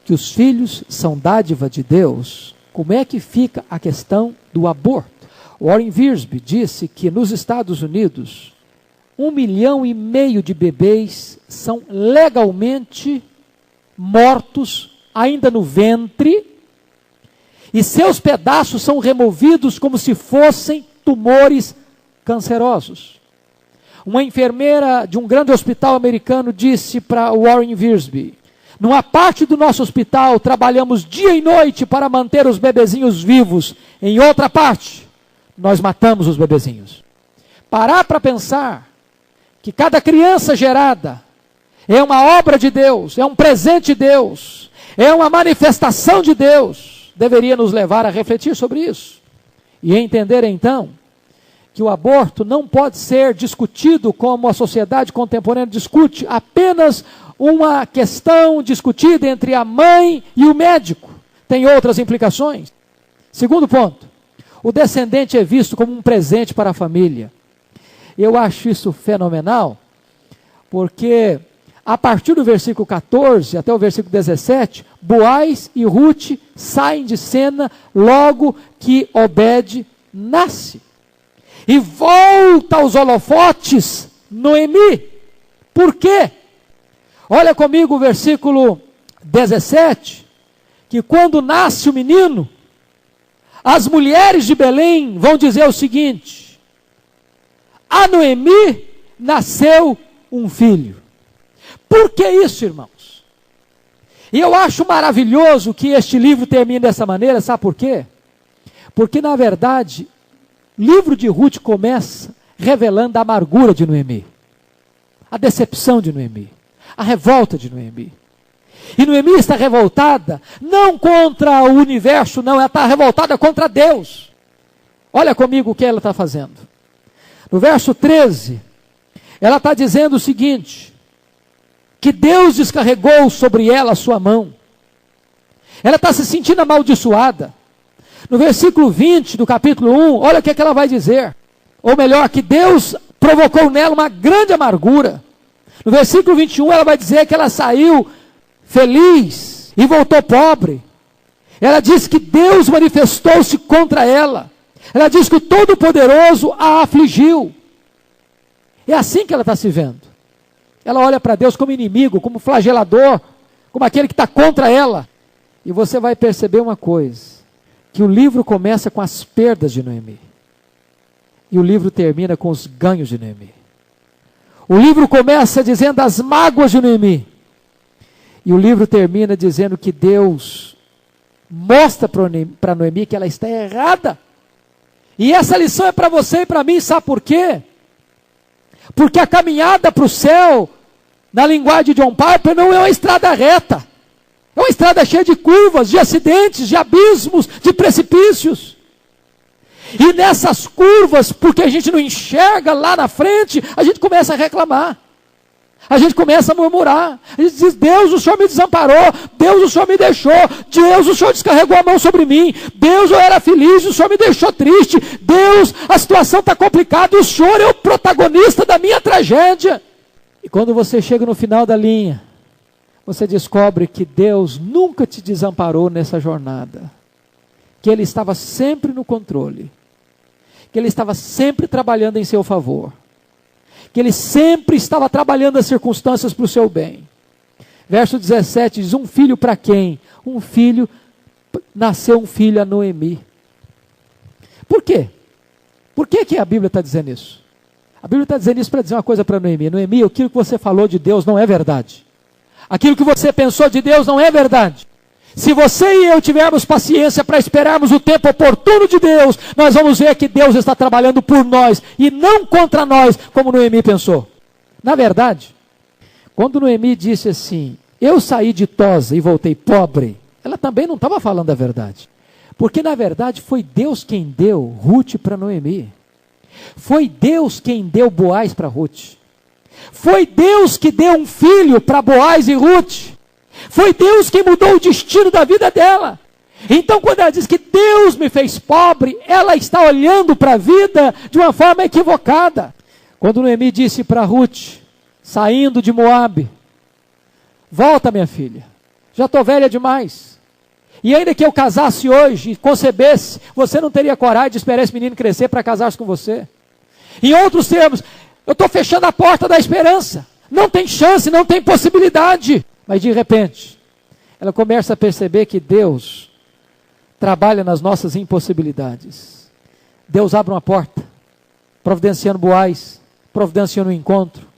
que os filhos são dádiva de Deus, como é que fica a questão do aborto? Warren Wiersbe disse que nos Estados Unidos, 1,5 milhão de bebês são legalmente mortos ainda no ventre, e seus pedaços são removidos como se fossem tumores cancerosos. Uma enfermeira de um grande hospital americano disse para Warren Wiersbe: numa parte do nosso hospital trabalhamos dia e noite para manter os bebezinhos vivos, em outra parte nós matamos os bebezinhos. Parar para pensar que cada criança gerada é uma obra de Deus, é um presente de Deus, é uma manifestação de Deus, deveria nos levar a refletir sobre isso. E entender então que o aborto não pode ser discutido como a sociedade contemporânea discute, apenas uma questão discutida entre a mãe e o médico. Tem outras implicações. Segundo ponto, o descendente é visto como um presente para a família. Eu acho isso fenomenal, porque a partir do versículo 14 até o versículo 17, Boaz e Ruth saem de cena logo que Obed nasce. E volta aos holofotes Noemi. Por quê? Olha comigo o versículo 17, que quando nasce o menino, as mulheres de Belém vão dizer o seguinte: a Noemi nasceu um filho. Por que isso, irmãos? E eu acho maravilhoso que este livro termine dessa maneira, sabe por quê? Porque, na verdade, o livro de Ruth começa revelando a amargura de Noemi, a decepção de Noemi, a revolta de Noemi. E Noemi está revoltada, não contra o universo, não, ela está revoltada contra Deus. Olha comigo o que ela está fazendo. No verso 13, ela está dizendo o seguinte: que Deus descarregou sobre ela a sua mão. Ela está se sentindo amaldiçoada. No versículo 20 do capítulo 1, olha o que ela vai dizer. Ou melhor, que Deus provocou nela uma grande amargura. No versículo 21, ela vai dizer que ela saiu feliz e voltou pobre. Ela diz que Deus manifestou-se contra ela. Ela diz que o Todo-Poderoso a afligiu. É assim que ela está se vendo. Ela olha para Deus como inimigo, como flagelador, como aquele que está contra ela. E você vai perceber uma coisa, que o livro começa com as perdas de Noemi. E o livro termina com os ganhos de Noemi. O livro começa dizendo as mágoas de Noemi. E o livro termina dizendo que Deus mostra para Noemi que ela está errada. E essa lição é para você e para mim, sabe por quê? Porque a caminhada para o céu, na linguagem de John Piper, não é uma estrada reta. É uma estrada cheia de curvas, de acidentes, de abismos, de precipícios. E nessas curvas, porque a gente não enxerga lá na frente, a gente começa a reclamar. A gente começa a murmurar. A gente diz: Deus, o Senhor me desamparou. Deus, o Senhor me deixou. Deus, o Senhor descarregou a mão sobre mim. Deus, eu era feliz, o Senhor me deixou triste. Deus, a situação está complicada. O Senhor é o protagonista da minha tragédia. E quando você chega no final da linha, você descobre que Deus nunca te desamparou nessa jornada. Que Ele estava sempre no controle. Que Ele estava sempre trabalhando em seu favor. Que Ele sempre estava trabalhando as circunstâncias para o seu bem. Verso 17 diz: um filho para quem? Nasceu um filho a Noemi. Por quê? Por que a Bíblia está dizendo isso? A Bíblia está dizendo isso para dizer uma coisa para Noemi. Noemi, aquilo que você falou de Deus não é verdade. Aquilo que você pensou de Deus não é verdade. Se você e eu tivermos paciência para esperarmos o tempo oportuno de Deus, nós vamos ver que Deus está trabalhando por nós e não contra nós, como Noemi pensou. Na verdade, Quando Noemi disse assim, eu saí ditosa e voltei pobre, ela também não estava falando a verdade. Porque na verdade foi Deus quem deu Ruth para Noemi. Foi Deus quem deu Boaz para Ruth. Foi Deus que deu um filho para Boaz e Ruth. Foi Deus quem mudou o destino da vida dela. Então quando ela diz que Deus me fez pobre, ela está olhando para a vida de uma forma equivocada. Quando Noemi disse para Ruth, saindo de Moabe, volta minha filha, já estou velha demais. E ainda que eu casasse hoje e concebesse, você não teria coragem de esperar esse menino crescer para casar-se com você. Em outros termos, eu estou fechando a porta da esperança. Não tem chance, não tem possibilidade. Mas de repente, ela começa a perceber que Deus trabalha nas nossas impossibilidades. Deus abre uma porta, providenciando Boaz, providenciando um encontro,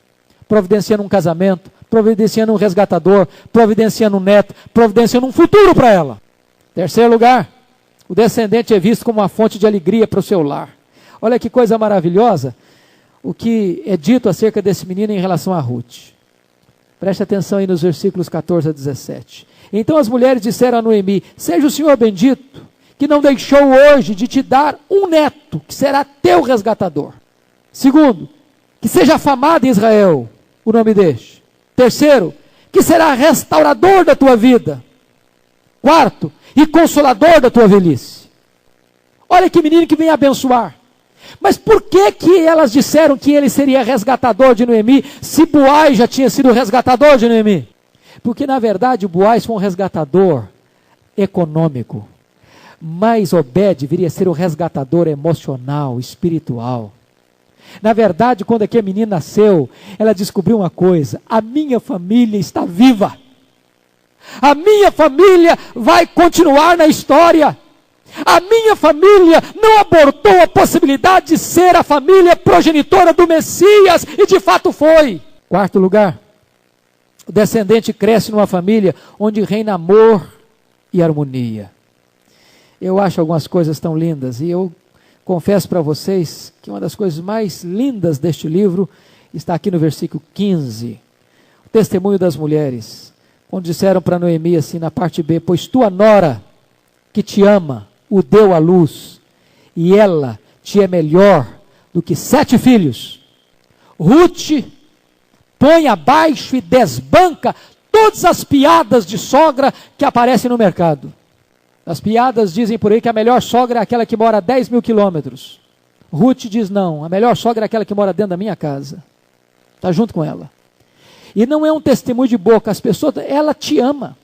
providenciando um casamento, providenciando um resgatador, providenciando um neto, providenciando um futuro para ela. Terceiro lugar, o descendente é visto como uma fonte de alegria para o seu lar. Olha que coisa maravilhosa o que é dito acerca desse menino em relação a Ruth. Preste atenção aí nos versículos 14 a 17. Então as mulheres disseram a Noemi, seja o Senhor bendito, que não deixou hoje de te dar um neto, que será teu resgatador. Segundo, que seja afamado em Israel o nome deste. Terceiro, que será restaurador da tua vida. Quarto, e consolador da tua velhice. Olha que menino que vem abençoar. Mas por que que elas disseram que ele seria resgatador de Noemi, se Boaz já tinha sido resgatador de Noemi? Porque na verdade o Boaz foi um resgatador econômico, mas Obed viria a ser o resgatador emocional, espiritual. Na verdade, quando aquele menino nasceu, ela descobriu uma coisa: a minha família está viva. A minha família vai continuar na história. A minha família não abortou a possibilidade de ser a família progenitora do Messias, e de fato foi. Quarto lugar, o descendente cresce numa família onde reina amor e harmonia. Eu acho algumas coisas tão lindas, e eu confesso para vocês que uma das coisas mais lindas deste livro está aqui no versículo 15. O testemunho das mulheres, quando disseram para Noemi assim na parte B, pois tua nora que te ama, o deu à luz, e ela te é melhor do que 7 filhos. Ruth põe abaixo e desbanca todas as piadas de sogra que aparecem no mercado. As piadas dizem por aí que a melhor sogra é aquela que mora a 10 mil quilômetros. Ruth diz não, a melhor sogra é aquela que mora dentro da minha casa. Está junto com ela. E não é um testemunho de boca, as pessoas, ela te ama.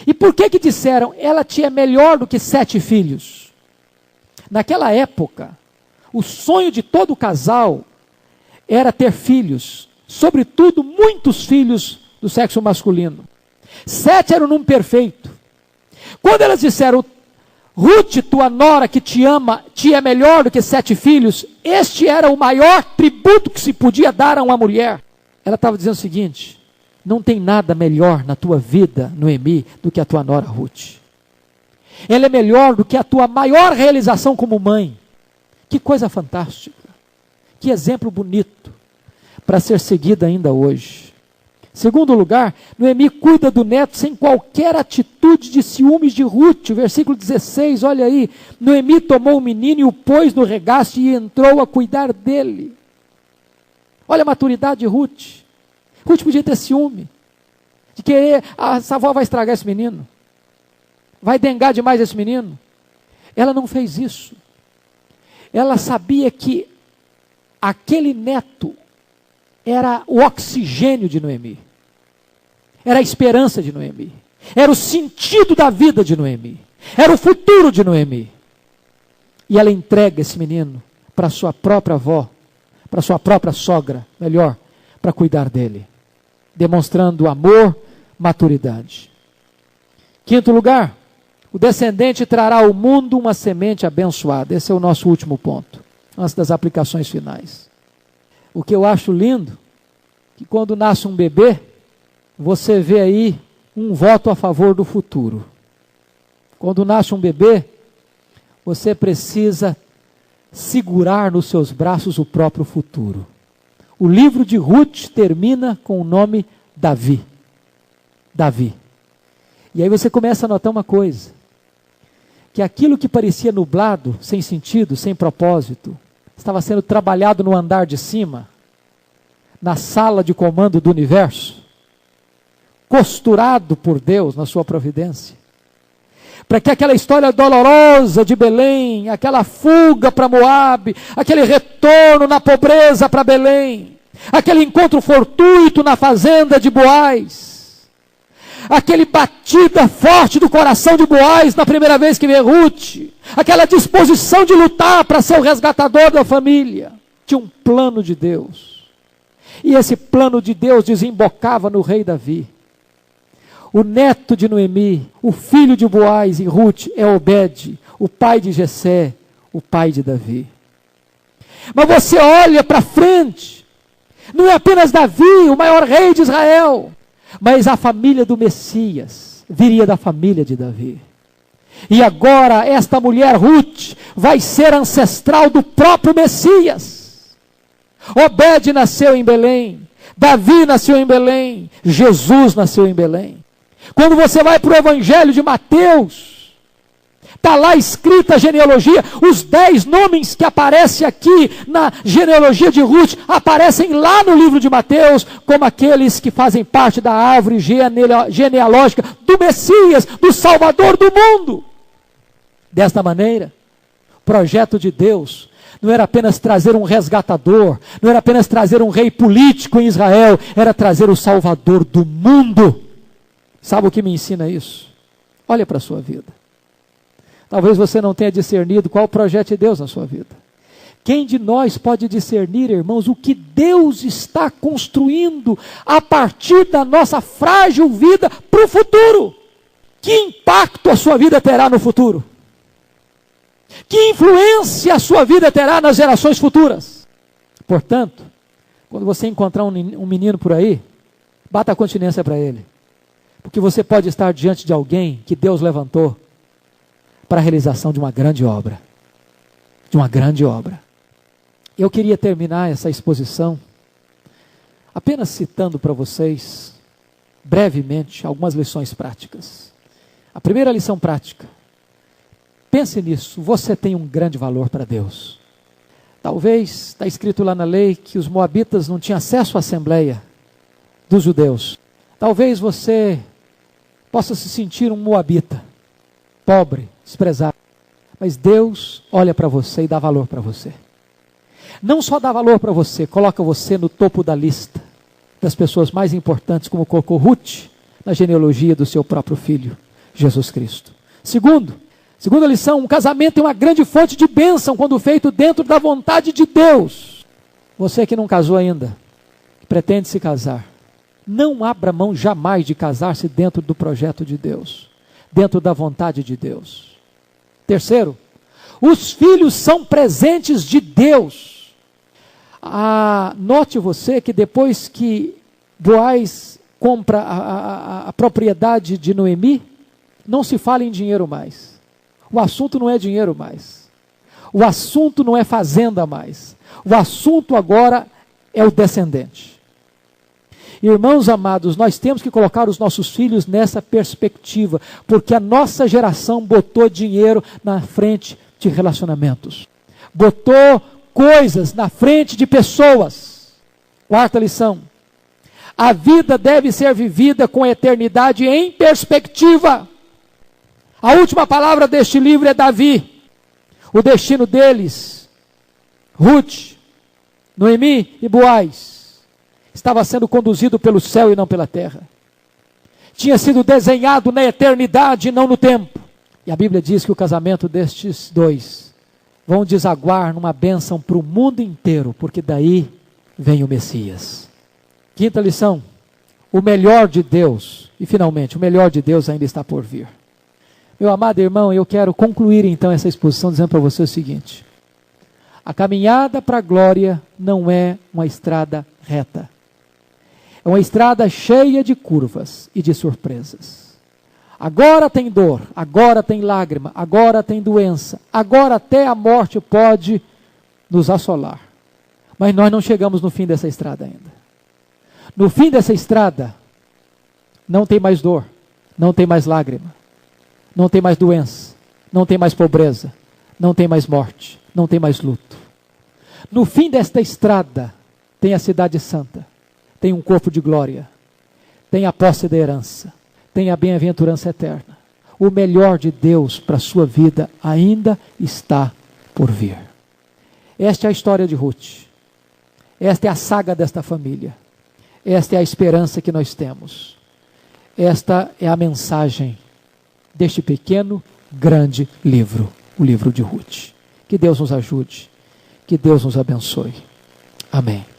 E por que disseram, ela te é melhor do que 7 filhos? Naquela época, o sonho de todo casal era ter filhos, sobretudo muitos filhos do sexo masculino. 7 era o número perfeito. Quando elas disseram, Ruth, tua nora que te ama, te é melhor do que 7 filhos, este era o maior tributo que se podia dar a uma mulher. Ela estava dizendo o seguinte, não tem nada melhor na tua vida, Noemi, do que a tua nora Ruth. Ela é melhor do que a tua maior realização como mãe. Que coisa fantástica. Que exemplo bonito para ser seguido ainda hoje. Segundo lugar, Noemi cuida do neto sem qualquer atitude de ciúmes de Ruth. O versículo 16, olha aí. Noemi tomou o menino e o pôs no regaço e entrou a cuidar dele. Olha a maturidade de Ruth. Ruth podia ter ciúme, de querer, essa avó vai estragar esse menino, vai dengar demais esse menino. Ela não fez isso. Ela sabia que aquele neto era o oxigênio de Noemi, era a esperança de Noemi, era o sentido da vida de Noemi, era o futuro de Noemi. E ela entrega esse menino para sua própria avó, para sua própria sogra, melhor, para cuidar dele, demonstrando amor, maturidade. Quinto lugar, o descendente trará ao mundo uma semente abençoada. Esse é o nosso último ponto, antes das aplicações finais. O que eu acho lindo, que quando nasce um bebê, você vê aí um voto a favor do futuro. Quando nasce um bebê, você precisa segurar nos seus braços o próprio futuro. O livro de Ruth termina com o nome Davi. Davi. E aí você começa a notar uma coisa, que aquilo que parecia nublado, sem sentido, sem propósito, estava sendo trabalhado no andar de cima, na sala de comando do universo, costurado por Deus na sua providência, para que aquela história dolorosa de Belém, aquela fuga para Moabe, aquele retorno na pobreza para Belém, aquele encontro fortuito na fazenda de Boaz, aquele batida forte do coração de Boaz na primeira vez que vê Ruth, aquela disposição de lutar para ser o resgatador da família, tinha um plano de Deus, e esse plano de Deus desembocava no rei Davi. O neto de Noemi, o filho de Boaz e Ruth é Obed, o pai de Jessé, o pai de Davi. Mas você olha para frente, não é apenas Davi, o maior rei de Israel, mas a família do Messias viria da família de Davi. E agora esta mulher Ruth vai ser ancestral do próprio Messias. Obed nasceu em Belém, Davi nasceu em Belém, Jesus nasceu em Belém. Quando você vai para o Evangelho de Mateus, está lá escrita a genealogia, os 10 nomes que aparecem aqui na genealogia de Ruth, aparecem lá no livro de Mateus, como aqueles que fazem parte da árvore genealógica do Messias, do Salvador do mundo. Desta maneira, o projeto de Deus não era apenas trazer um resgatador, não era apenas trazer um rei político em Israel, era trazer o Salvador do mundo. Sabe o que me ensina isso? Olha para a sua vida. Talvez você não tenha discernido qual o projeto de Deus na sua vida. Quem de nós pode discernir, irmãos, o que Deus está construindo a partir da nossa frágil vida para o futuro? Que impacto a sua vida terá no futuro? Que influência a sua vida terá nas gerações futuras? Portanto, quando você encontrar um menino por aí, bata a continência para ele. Porque você pode estar diante de alguém que Deus levantou para a realização de uma grande obra. De uma grande obra. Eu queria terminar essa exposição apenas citando para vocês, brevemente, algumas lições práticas. A primeira lição prática. Pense nisso, você tem um grande valor para Deus. Talvez, está escrito lá na lei, que os moabitas não tinham acesso à assembleia dos judeus. Talvez você possa se sentir um moabita, pobre, desprezado. Mas Deus olha para você e dá valor para você. Não só dá valor para você, coloca você no topo da lista das pessoas mais importantes, como colocou Ruth na genealogia do seu próprio filho, Jesus Cristo. Segunda lição, um casamento é uma grande fonte de bênção quando feito dentro da vontade de Deus. Você que não casou ainda, que pretende se casar, não abra mão jamais de casar-se dentro do projeto de Deus, dentro da vontade de Deus. Terceiro, os filhos são presentes de Deus. Note você que depois que Boaz compra a propriedade de Noemi, não se fala em dinheiro mais. O assunto não é dinheiro mais. O assunto não é fazenda mais. O assunto agora é o descendente. Irmãos amados, nós temos que colocar os nossos filhos nessa perspectiva, porque a nossa geração botou dinheiro na frente de relacionamentos, botou coisas na frente de pessoas. Quarta lição, a vida deve ser vivida com a eternidade em perspectiva. A última palavra deste livro é Davi. O destino deles, Ruth, Noemi e Boaz, estava sendo conduzido pelo céu e não pela terra. Tinha sido desenhado na eternidade e não no tempo. E a Bíblia diz que o casamento destes dois vão desaguar numa bênção para o mundo inteiro, porque daí vem o Messias. Quinta lição, o melhor de Deus, e finalmente, o melhor de Deus ainda está por vir. Meu amado irmão, eu quero concluir então essa exposição dizendo para você o seguinte: a caminhada para a glória não é uma estrada reta. É uma estrada cheia de curvas e de surpresas. Agora tem dor, agora tem lágrima, agora tem doença, agora até a morte pode nos assolar. Mas nós não chegamos no fim dessa estrada ainda. No fim dessa estrada, Não tem mais dor, não tem mais lágrima, não tem mais doença, não tem mais pobreza, não tem mais morte, não tem mais luto. No fim desta estrada, tem a cidade santa, tem um corpo de glória, tem a posse da herança, tem a bem-aventurança eterna. O melhor de Deus para a sua vida ainda está por vir. Esta é a história de Ruth. Esta é a saga desta família. Esta é a esperança que nós temos. Esta é a mensagem deste pequeno, grande livro, o livro de Ruth. Que Deus nos ajude. Que Deus nos abençoe. Amém.